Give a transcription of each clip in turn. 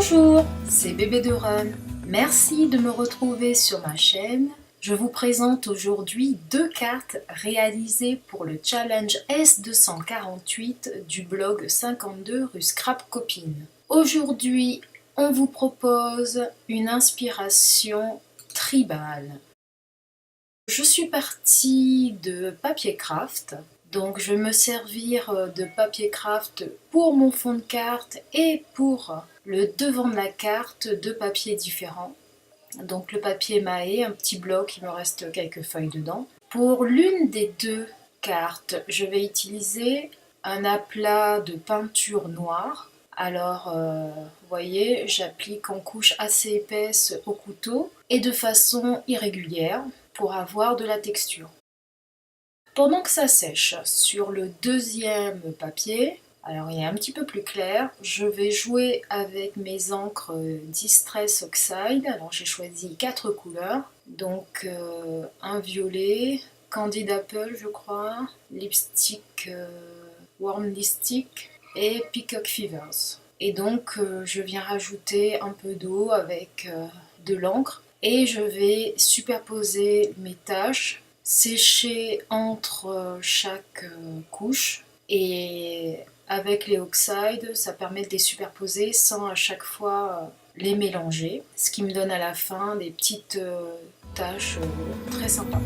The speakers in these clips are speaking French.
Bonjour, c'est Bébé de Run. Merci de me retrouver sur ma chaîne. Je vous présente aujourd'hui deux cartes réalisées pour le challenge S248 du blog 52 rue Scrap Copine. Aujourd'hui, on vous propose une inspiration tribale. Je suis partie de papier craft. Donc je vais me servir de papier craft pour mon fond de carte et pour le devant de la carte, deux papiers différents. Donc le papier Mahé, un petit bloc, il me reste quelques feuilles dedans. Pour l'une des deux cartes, je vais utiliser un aplat de peinture noire. Alors, vous voyez, j'applique en couche assez épaisse au couteau et de façon irrégulière pour avoir de la texture. Pendant que ça sèche, sur le deuxième papier, alors il est un petit peu plus clair, je vais jouer avec mes encres Distress Oxide. Alors j'ai choisi 4 couleurs, donc un violet, Candid Apple je crois, Lipstick Warm Lipstick et Peacock Feathers. Et donc je viens rajouter un peu d'eau avec de l'encre et je vais superposer mes taches, sécher entre chaque couche, et avec les oxydes ça permet de les superposer sans à chaque fois les mélanger, ce qui me donne à la fin des petites taches très sympas.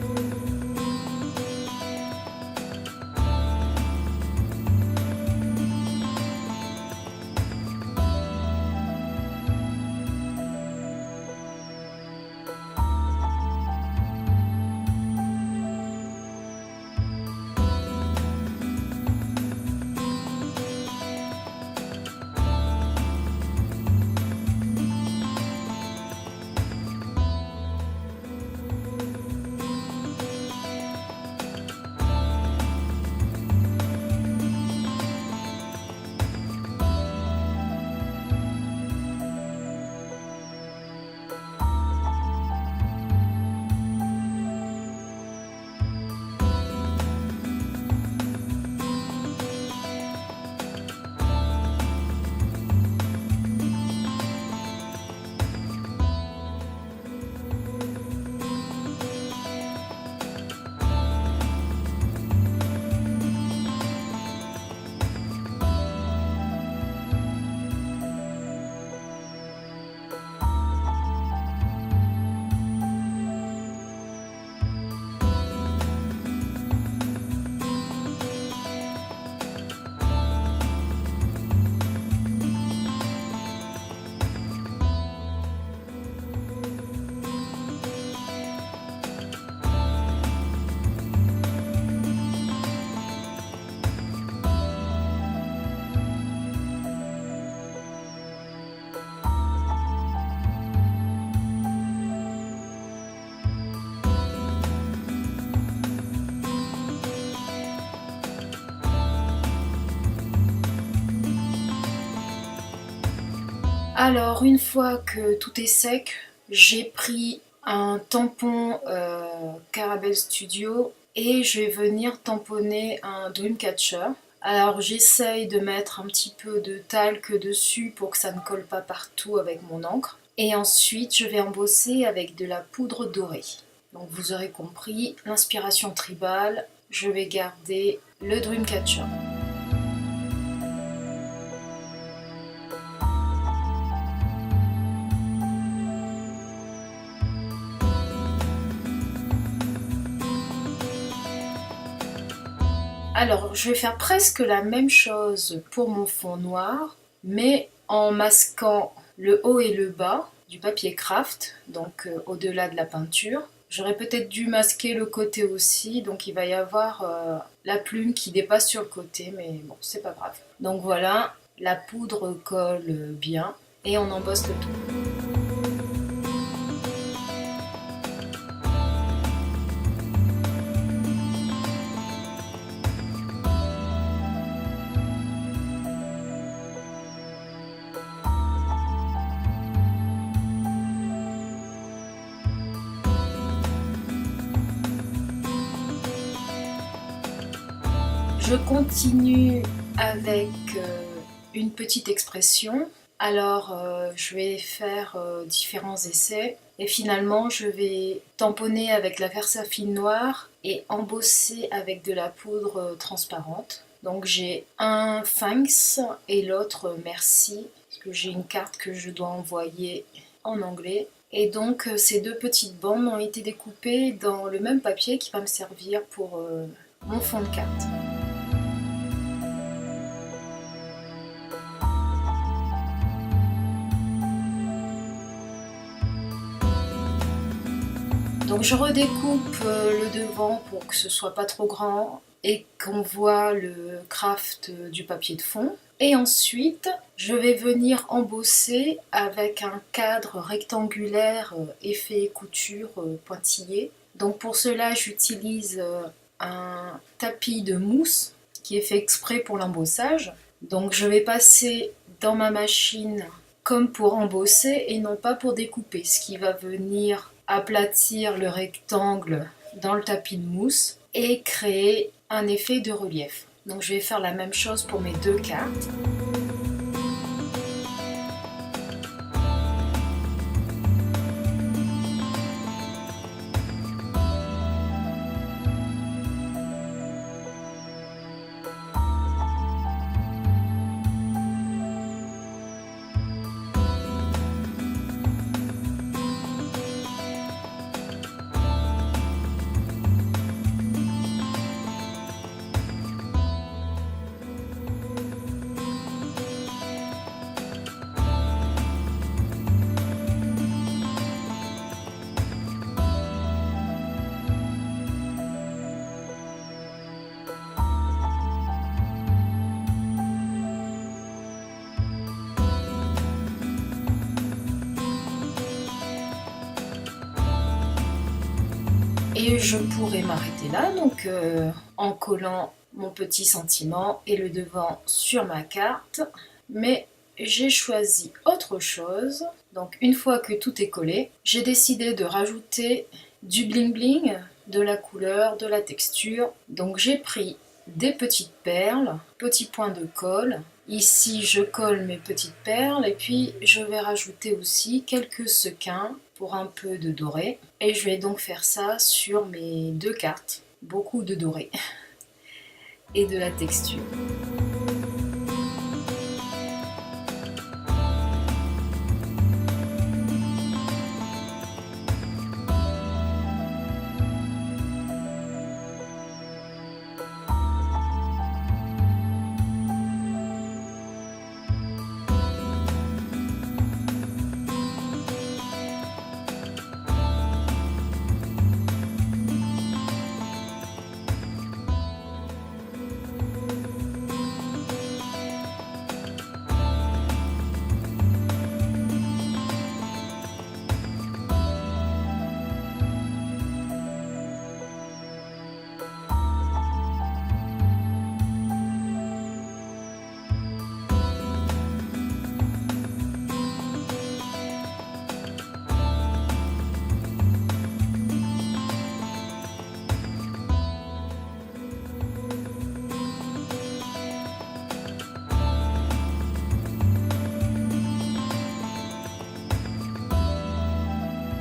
Alors une fois que tout est sec, j'ai pris un tampon Caramel Studio et je vais venir tamponner un Dreamcatcher. Alors j'essaye de mettre un petit peu de talc dessus pour que ça ne colle pas partout avec mon encre. Et ensuite je vais embosser avec de la poudre dorée. Donc vous aurez compris, l'inspiration tribale, je vais garder le Dreamcatcher. Alors, je vais faire presque la même chose pour mon fond noir, mais en masquant le haut et le bas du papier craft, donc au-delà de la peinture. J'aurais peut-être dû masquer le côté aussi, donc il va y avoir la plume qui dépasse sur le côté, mais bon, c'est pas grave. Donc voilà, la poudre colle bien et on embosse le tout. Je continue avec une petite expression. Alors je vais faire différents essais et finalement je vais tamponner avec la Versafine noire et embosser avec de la poudre transparente. Donc j'ai un Thanks et l'autre Merci, parce que j'ai une carte que je dois envoyer en anglais. Et donc ces deux petites bandes ont été découpées dans le même papier qui va me servir pour mon fond de carte. Donc je redécoupe le devant pour que ce soit pas trop grand et qu'on voit le craft du papier de fond. Et ensuite, je vais venir embosser avec un cadre rectangulaire effet couture pointillé. Donc pour cela, j'utilise un tapis de mousse qui est fait exprès pour l'embossage. Donc je vais passer dans ma machine comme pour embosser et non pas pour découper, ce qui va venir aplatir le rectangle dans le tapis de mousse et créer un effet de relief. Donc je vais faire la même chose pour mes deux cartes. Et je pourrais m'arrêter là, donc en collant mon petit sentiment et le devant sur ma carte. Mais j'ai choisi autre chose. Donc une fois que tout est collé, j'ai décidé de rajouter du bling bling, de la couleur, de la texture. Donc j'ai pris des petites perles, petits points de colle. Ici je colle mes petites perles et puis je vais rajouter aussi quelques sequins pour un peu de doré. Et je vais donc faire ça sur mes deux cartes. Beaucoup de doré et de la texture.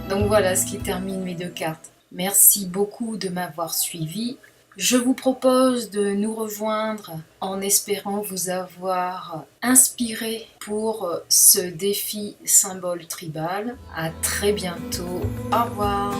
Donc voilà ce qui termine mes deux cartes. Merci beaucoup de m'avoir suivi. Je vous propose de nous rejoindre en espérant vous avoir inspiré pour ce défi symbole tribal. À très bientôt. Au revoir.